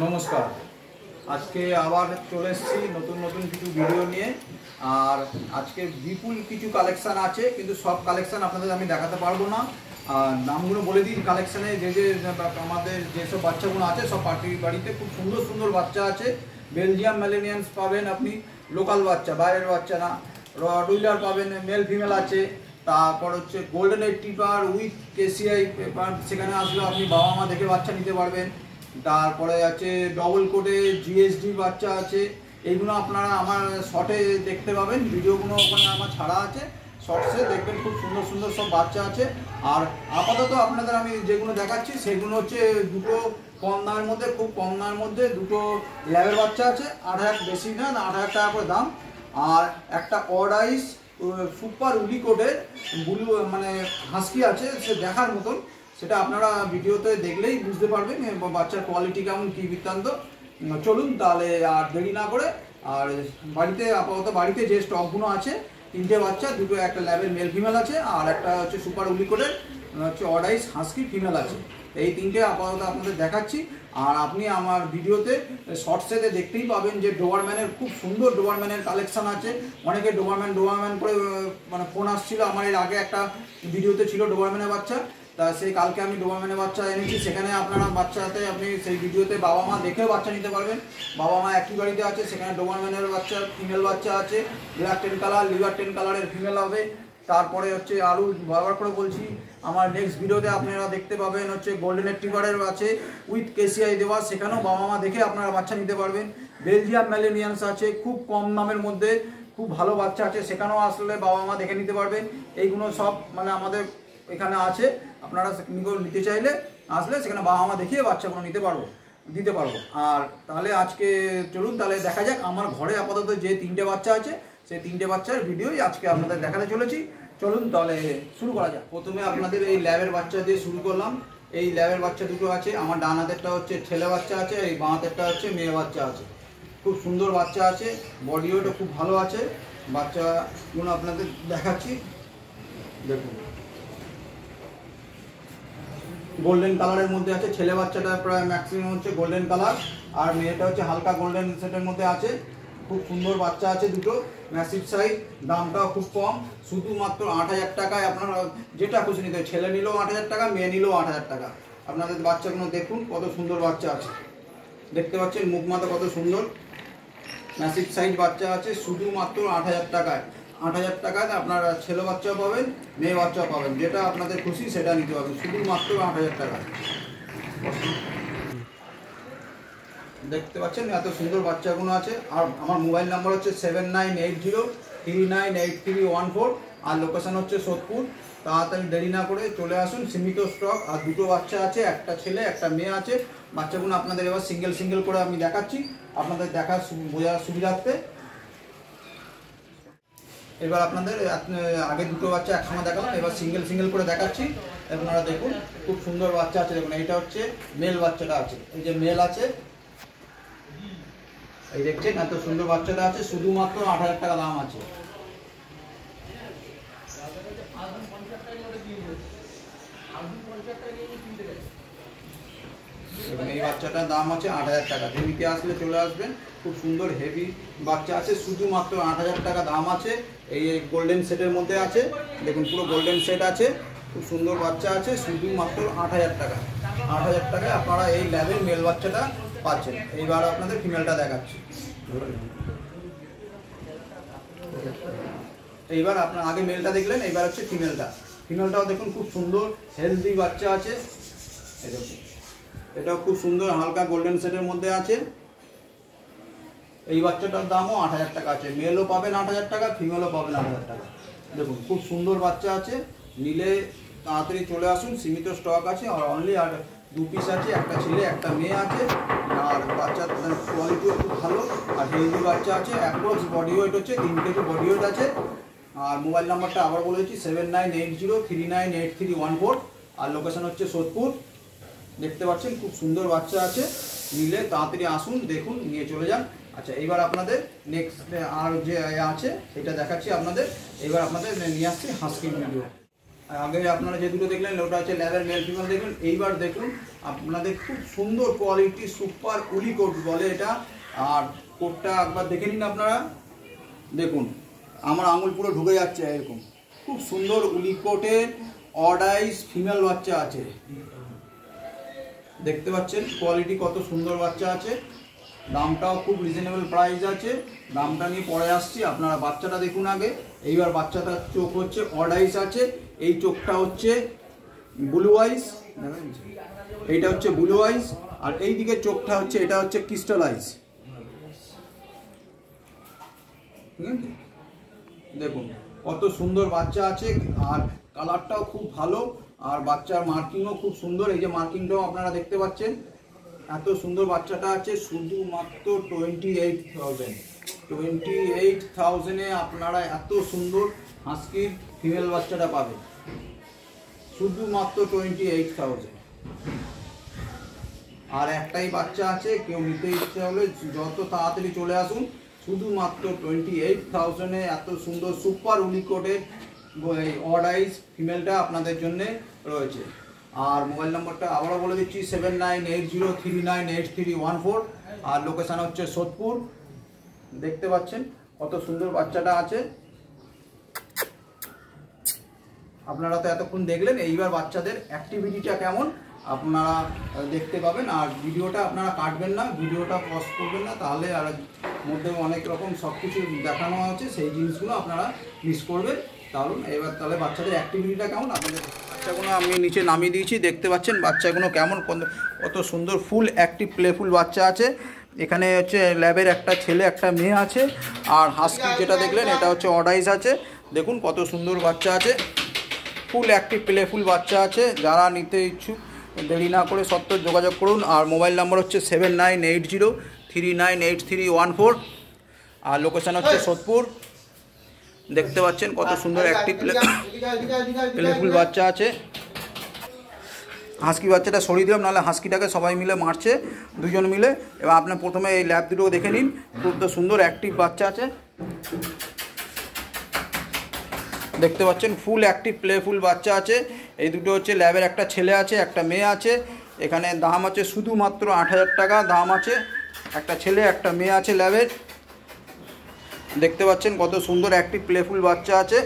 নমস্কার। আজকে আবার চলে এসেছি নতুন নতুন কিছু ভিডিও নিয়ে। আর আজকে বিপুল কিছু কালেকশান আছে, কিন্তু সব কালেকশান আপনাদের আমি দেখাতে পারবো না। আর নামগুলো বলে দিই, কালেকশানে যে আমাদের যেসব বাচ্চাগুলো আছে সব পার্টির বাড়িতে খুব সুন্দর সুন্দর বাচ্চা আছে। বেলজিয়াম ম্যালেনিয়ান্স পাবেন আপনি, লোকাল বাচ্চা, বাইরের বাচ্চা না। রডউইলার পাবেন, মেল ফিমেল আছে। তারপর হচ্ছে গোল্ডেন রিট্রিভার উইথ কেসিআই পেপার, সেখানে আসলে আপনি বাবা মা দেখে বাচ্চা নিতে পারবেন। তারপরে আছে ডবল কোডে জিএসডি বাচ্চা আছে। এইগুলো আপনারা আমার শর্টে দেখতে পাবেন, ভিডিওগুলো ওখানে আমার ছাড়া আছে, শর্টসে দেখবেন। খুব সুন্দর সুন্দর সব বাচ্চা আছে। আর আপাতত আপনাদের আমি যেগুলো দেখাচ্ছি সেগুলো হচ্ছে দুটো কম দামের মধ্যে, খুব কম দামের মধ্যে দুটো ল্যাবের বাচ্চা আছে। 8,000, বেশি না, 8,000 টাকা করে দাম। আর একটা অডাইস সুপার উলিকোডের ব্লু মানে হাস্কি আছে, সে দেখার মতন। সেটা আপনারা ভিডিওতে দেখলেই বুঝতে পারবেন বাচ্চার কোয়ালিটি কেমন, কী বৃত্তান্ত। চলুন তাহলে আর দেরি না করে, আর বাড়িতে আপাতত বাড়িতে যে স্টকগুলো আছে, 3টে বাচ্চা, দুটো একটা ল্যাবের মেল ফিমেল আছে, আর একটা হচ্ছে সুপার উলিকোডের হচ্ছে অডাইস হাস্কি ফিমেল আছে। এই 3টে আপাতত আপনাদের দেখাচ্ছি। আর আপনি আমার ভিডিওতে শর্টসেতে দেখতেই পাবেন যে ডোবারম্যানের খুব সুন্দর ডোবারম্যানের কালেকশান আছে। অনেকে ডোবারম্যান করে মানে ফোন আসছিল। আমার এর আগে একটা ভিডিওতে ছিল ডোবারম্যানের বাচ্চা, তা সেই কালকে আমি ডোবারম্যানের বাচ্চা এনেছি। সেখানে আপনারা বাচ্চাতে আপনি সেই ভিডিওতে বাবা মা দেখেও বাচ্চা নিতে পারবেন। বাবা মা একই বাড়িতে আছে, সেখানে ডোবারম্যানের বাচ্চা ফিমেল বাচ্চা আছে, ব্ল্যাক 10 কালার, লিভার 10 কালারের ফিমেল হবে। তারপরে হচ্ছে আরও বারবার করে বলছি, আমার নেক্সট ভিডিওতে আপনারা দেখতে পাবেন হচ্ছে গোল্ডেন রিট্রিভারের আছে উইথ কেসিআই দেওয়া, সেখানেও বাবা মা দেখে আপনারা বাচ্চা নিতে পারবেন। বেলজিয়াম ম্যালেনিয়ান্স আছে খুব কম দামের মধ্যে, খুব ভালো বাচ্চা আছে, সেখানেও আসলে বাবা মা দেখে নিতে পারবেন। এইগুলো সব মানে আমাদের এখানে আছে। আপনারা নিতে চাইলে আসলে সেখানে বাবা মা দেখিয়ে বাচ্চাগুলো দিতে পারবো। আর তাহলে আজকে চলুন তাহলে দেখা যাক আমার ঘরে আপাতত যে 3টে বাচ্চা আছে, সেই 3টে বাচ্চার ভিডিওই আজকে আপনাদের দেখাতে চলেছি। চলুন তাহলে শুরু করা যাক। প্রথমে আপনাদের এই ল্যাবের বাচ্চা দিয়ে শুরু করলাম। এই ল্যাবের বাচ্চা দুটো আছে, আমার ডান হাতেরটা হচ্ছে ছেলে বাচ্চা আছে, এই বাঁ হাতেরটা হচ্ছে মেয়ে বাচ্চা আছে। খুব সুন্দর বাচ্চা আছে, বডি ওয়েটও খুব ভালো আছে। বাচ্চাগুলো আপনাদের দেখাচ্ছি, দেখুন। গোল্ডেন কালারের মধ্যে আছে, ছেলে বাচ্চাটা প্রায় ম্যাক্সিমাম হচ্ছে গোল্ডেন কালার, আর মেয়েটা হচ্ছে হালকা গোল্ডেন সেটের মধ্যে আছে। খুব সুন্দর বাচ্চা আছে দুটো, ম্যাসিভ সাইজ। দামটাও খুব কম, শুধুমাত্র 8,000 টাকায় আপনারা যেটা খুশি নিতে। ছেলে নিলেও 8,000 টাকা, মেয়ে নিলেও 8,000 টাকা। আপনাদের বাচ্চাগুলো দেখুন কত সুন্দর বাচ্চা আছে, দেখতে পাচ্ছেন মুখ মাথা কত সুন্দর। ম্যাসিভ সাইজ বাচ্চা আছে, শুধুমাত্র 8,000 টাকায়। 8,000 টাকায় আপনারা ছেলে বাচ্চাও পাবেন, মেয়ে বাচ্চাও পাবেন, যেটা আপনাদের খুশি সেটা নিতে পারবেন, শুধুমাত্র 8,000 টাকায়। দেখতে পাচ্ছেন এত সুন্দর বাচ্চাগুলো আছে। আর আমার মোবাইল নাম্বার হচ্ছে 7980398314, আর লোকেশন হচ্ছে সোদপুর। তাড়াতাড়ি দেরি না করে চলে আসুন, সীমিত স্টক। আর দুটো বাচ্চা আছে, একটা ছেলে একটা মেয়ে আছে। বাচ্চাগুলো আপনাদের এবার সিঙ্গেল করে আমি দেখাচ্ছি, আপনাদের দেখা বোঝার সুবিধার্থে। এবার আপনাদের আগে দুটো বাচ্চা একসঙ্গে দেখালাম, এবার সিঙ্গেল করে দেখাচ্ছি। আপনারা দেখুন খুব সুন্দর বাচ্চা আছে। দেখুন এইটা হচ্ছে মেল বাচ্চাটা আছে, এই যে মেল আছে, এই দেখছেন এত সুন্দর বাচ্চাটা আছে, শুধুমাত্র 8,000 টাকা দাম আছে। এই বাচ্চাটার দাম আছে 8,000 টাকা। দেবিতে আসলে চলে আসবেন, খুব সুন্দর হেভি বাচ্চা আছে, শুধুমাত্র 8,000 টাকা দাম আছে। এই গোল্ডেন সেটের মধ্যে আছে, দেখুন পুরো গোল্ডেন সেট আছে, খুব সুন্দর বাচ্চা আছে, শুধুমাত্র 8,000 টাকা। 8,000 টাকায় আপনারা এই ল্যাবের মেল বাচ্চাটা পাচ্ছেন। এইবার আপনাদের ফিমেলটা দেখাচ্ছি। এইবার আপনার আগে মেলটা দেখলেন, এইবার হচ্ছে ফিমেলটাও দেখুন খুব সুন্দর হেলদি বাচ্চা আছে। এই দেখুন এটাও খুব সুন্দর হালকা গোল্ডেন সেটের মধ্যে আছে। এই বাচ্চাটার দামও 8,000 টাকা আছে। মেলও পাবেন 8,000 টাকা, ফিমেলও পাবেন 8,000 টাকা। দেখুন খুব সুন্দর বাচ্চা আছে, নিলে তাড়াতাড়ি চলে আসুন, সীমিত স্টক আছে। আর অনলি আর 2 পিস আছে, একটা ছেলে একটা মেয়ে আছে। আর বাচ্চার কোয়ালিটিও খুব ভালো, আর হেলদি বাচ্চা আছে। অ্যাপ্রক্স বডি ওয়েট হচ্ছে 3 কেজি বডি ওয়েট আছে। আর মোবাইল নাম্বারটা আবার বলেছি 7980398314, আর লোকেশন হচ্ছে সোদপুর। দেখতে পাচ্ছেন খুব সুন্দর বাচ্চা আছে, নিলে তাড়াতাড়ি আসুন, দেখুন, নিয়ে চলে যান। আচ্ছা এইবার আপনাদের নেক্সট আর যে আছে সেটা দেখাচ্ছি আপনাদের। এবার আপনাদের নিয়ে আসছি হাস্কি ভিডিও। আগে আপনারা যে দুটো দেখলেন ওটা হচ্ছে ল্যাবের মেল ফিমেল দেখলেন। এইবার দেখুন আপনাদের খুব সুন্দর কোয়ালিটি সুপার উলি কোট বলে এটা। আর কোটটা একবার দেখে নিন আপনারা, দেখুন আমার আঙুল পুরো ঢুকে যাচ্ছে এরকম। খুব সুন্দর উলি কোটের অডাইস ফিমেল বাচ্চা আছে, দেখতে পাচ্ছেন কোয়ালিটি কত সুন্দর বাচ্চা আছে। দামটাও খুব রিজনেবল প্রাইস আছে, দামটা নিয়ে পরে আসছি। আপনারা বাচ্চাটা দেখুন আগে। এইবার বাচ্চাটার চোখ হচ্ছে অডাইস আছে, এই চোখটা হচ্ছে ব্লু আইস, এইটা হচ্ছে ব্লু আইস, আর এই দিকে চোখটা হচ্ছে এটা হচ্ছে ক্রিস্টাল আইস। ঠিক আছে, দেখুন কত সুন্দর বাচ্চা আছে, আর কালারটাও খুব ভালো, আর বাচ্চার মার্কিংও খুব সুন্দর। এই যে মার্কিংটাও আপনারা দেখতে পাচ্ছেন, এত সুন্দর বাচ্চাটা আছে। শুধুমাত্র 28,000 আপনারা এত সুন্দর হাস্কির ফিমেল বাচ্চাটা পাবেন, শুধুমাত্র 28,000। আর একটাই বাচ্চা আছে, কেউ নিতে ইচ্ছে হলে যত তাড়াতাড়ি চলে আসুন। শুধুমাত্র 28,000 এত সুন্দর সুপার উলিকোটের অডাইস ফিমেলটা আপনাদের জন্য রয়েছে। আর মোবাইল নম্বরটা আবারও বলে দিচ্ছি 7980398314, আর লোকেশান হচ্ছে সোদপুর। দেখতে পাচ্ছেন কত সুন্দর বাচ্চাটা আছে। আপনারা তো এতক্ষণ দেখলেন, এইবার বাচ্চাদের অ্যাক্টিভিটিটা কেমন আপনারা দেখতে পাবেন। আর ভিডিওটা আপনারা কাটবেন না, ভিডিওটা পজ করবেন না, তাহলে আর মধ্যে অনেক রকম সব কিছু দেখানো আছে, সেই জিনিসগুলো আপনারা মিস করবেন। তাহলে বাচ্চাদের অ্যাক্টিভিটিটা কেমন আপনাদের। বাচ্চাগুলো আমি নিচে নামিয়ে দিয়েছি, দেখতে পাচ্ছেন বাচ্চাগুলো কেমন কত সুন্দর ফুল অ্যাক্টিভ প্লেফুল বাচ্চা আছে। এখানে হচ্ছে ল্যাবের একটা ছেলে একটা মেয়ে আছে, আর হাস্কি যেটা দেখলেন এটা হচ্ছে অডাইস আছে। দেখুন কত সুন্দর বাচ্চা আছে, ফুল অ্যাক্টিভ প্লেফুল বাচ্চা আছে। যারা নিতে ইচ্ছুক দেরি না করে সত্ত্বর যোগাযোগ করুন। আর মোবাইল নাম্বার হচ্ছে 7980398314, আর লোকেশান হচ্ছে সোদপুর। দেখতে পাচ্ছেন কত সুন্দর অ্যাক্টিভ প্লেফুল বাচ্চা আছে। হাস্কি বাচ্চাটা সরিয়ে দিলাম, নাহলে হাস্কিটাকে সবাই মিলে মারছে, দুজন মিলে। এবার আপনার প্রথমে এই ল্যাব দুটো দেখে নিন, খুব তো সুন্দর অ্যাক্টিভ বাচ্চা আছে। দেখতে পাচ্ছেন ফুল অ্যাক্টিভ প্লেফুল বাচ্চা আছে। এই দুটো হচ্ছে ল্যাবের একটা ছেলে আছে একটা মেয়ে আছে। এখানে দাম আছে শুধুমাত্র 8,000 টাকা দাম আছে। একটা ছেলে একটা মেয়ে আছে ল্যাবের। দেখতে পাচ্ছেন কত সুন্দর অ্যাক্টিভ প্লেফুল বাচ্চা আছে।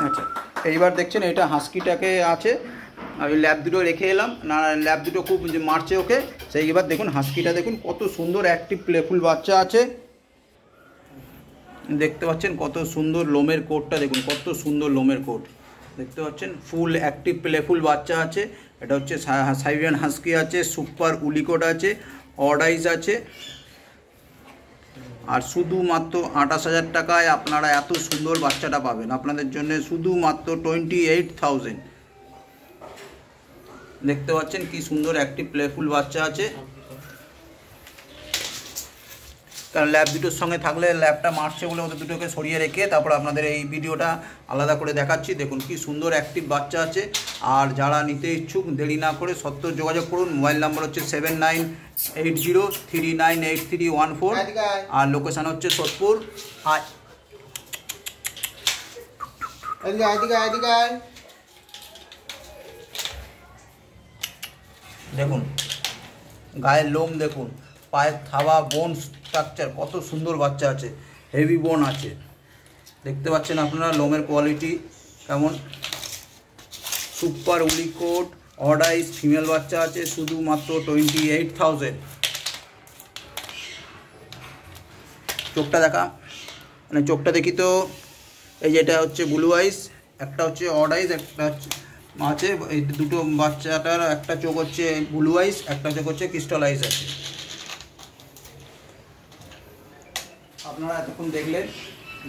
আচ্ছা, এইবার দেখছেন এটা হাস্কিটাকে আছে, আমি ল্যাব দুটো রেখে এলাম, না ল্যাব দুটো খুব মারছে ওকে, সেই এবার দেখুন হাস্কিটা দেখুন কত সুন্দর অ্যাক্টিভ প্লেফুল বাচ্চা আছে। দেখতে পাচ্ছেন কত সুন্দর লোমের কোটটা, দেখুন কত সুন্দর লোমের কোট। দেখতে পাচ্ছেন ফুল অ্যাক্টিভ প্লেফুল বাচ্চা আছে। এটা হচ্ছে সাইবেরিয়ান হাস্কি আছে, সুপার উলিকোট আছে, অডাইস আছে। আর শুধুমাত্র 28,000 টাকায় আপনারা এত সুন্দর বাচ্চাটা পাবেন আপনাদের জন্য, শুধুমাত্র 28,000। দেখতে পাচ্ছেন কি সুন্দর অ্যাক্টিভ প্লেফুল বাচ্চা আছে। কারণ ল্যাব দুটোর সঙ্গে থাকলে ল্যাবটা মারছে বলে ওদের দুটোকে সরিয়ে রেখে তারপর আপনাদের এই ভিডিওটা আলাদা করে দেখাচ্ছি। দেখুন কি সুন্দর অ্যাক্টিভ বাচ্চা আছে। আর যারা নিতে ইচ্ছুক দেরি না করে সত্ত্বর যোগাযোগ করুন। মোবাইল নাম্বার হচ্ছে 7980398314, আর লোকেশান হচ্ছে সোদপুর। দেখুন গায়ের লোম দেখুন, পায়ের থাবা, বোন স্ট্রাকচার কত সুন্দর বাচ্চা আছে, হেভি বোন আছে। দেখতে পাচ্ছেন আপনারা লোমের কোয়ালিটি কেমন। সুপার উলিকোট অডাইস ফিমেল বাচ্চা আছে, শুধুমাত্র 28,000। চোখটা দেখা, মানে চোখটা দেখি তো, এই যেটা হচ্ছে ব্লু আইস, একটা হচ্ছে অডাইস, একটা হচ্ছে আছে। এই দুটো বাচ্চাটার একটা চোখ হচ্ছে ব্লু আইস, একটা চোখ হচ্ছে ক্রিস্টাল আইস আছে। আপনারা এতক্ষণ দেখলেন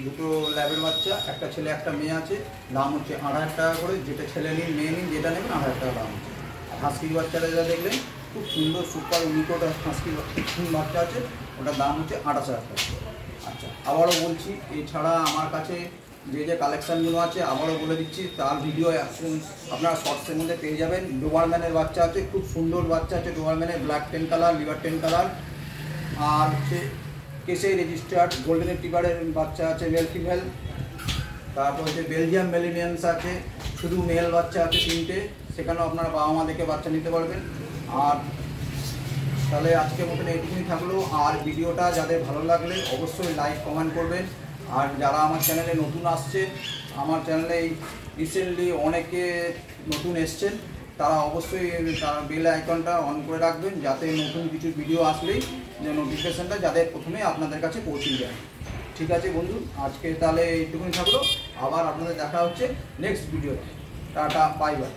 দুটো ল্যাবের বাচ্চা, একটা ছেলে একটা মেয়ে আছে। দাম হচ্ছে 8,000 টাকা করে, যেটা ছেলে নিন মেয়ে নিন যেটা নেবেন 8,000 টাকা দাম হচ্ছে। আর হাস্কির বাচ্চাটা যা দেখলেন খুব সুন্দর সুপার উনিকোট হাস্কির বাচ্চা আছে, ওটার দাম হচ্ছে 28,000 টাকা। আচ্ছা, আবারও বলছি, এছাড়া আমার কাছে যে যে কালেকশানগুলো আছে আবারও বলে দিচ্ছি, তার ভিডিও আপনারা শর্টসের মধ্যে পেয়ে যাবেন। ডোবারম্যানের বাচ্চা আছে, খুব সুন্দর বাচ্চা আছে ডোবারম্যানের, ব্ল্যাক 10 কালার, লিভার 10 কালার। আর হচ্ছে কেসে রেজিস্টার্ড গোল্ডেন রিট্রিভারের বাচ্চা আছে মেল ফিমেল। তারপর হচ্ছে বেলজিয়াম মেলিনিয়ান্স আছে, শুধু মেল বাচ্চা আছে 3টে, সেখানেও আপনারা বাবা মা দেখে বাচ্চা নিতে পারবেন। আর তাহলে আজকের মতন এইটুকুনি থাকলো। আর ভিডিওটা যাদের ভালো লাগলে অবশ্যই লাইক কমেন্ট করবেন। আর যারা আমার চ্যানেলে নতুন আসছে, আমার চ্যানেলে রিসেন্টলি অনেকে নতুন এসছেন, তারা অবশ্যই তারা বেল আইকনটা অন করে রাখবেন, যাতে নতুন কিছু ভিডিও আসলেই যে নোটিফিকেশানটা যাদের প্রথমে আপনাদের কাছে পৌঁছে যায়। ঠিক আছে বন্ধু, আজকে তাহলে এইটুকুনি থাকলো। আবার আপনাদের দেখা হচ্ছে নেক্সট ভিডিওতে। Tata, bye bye.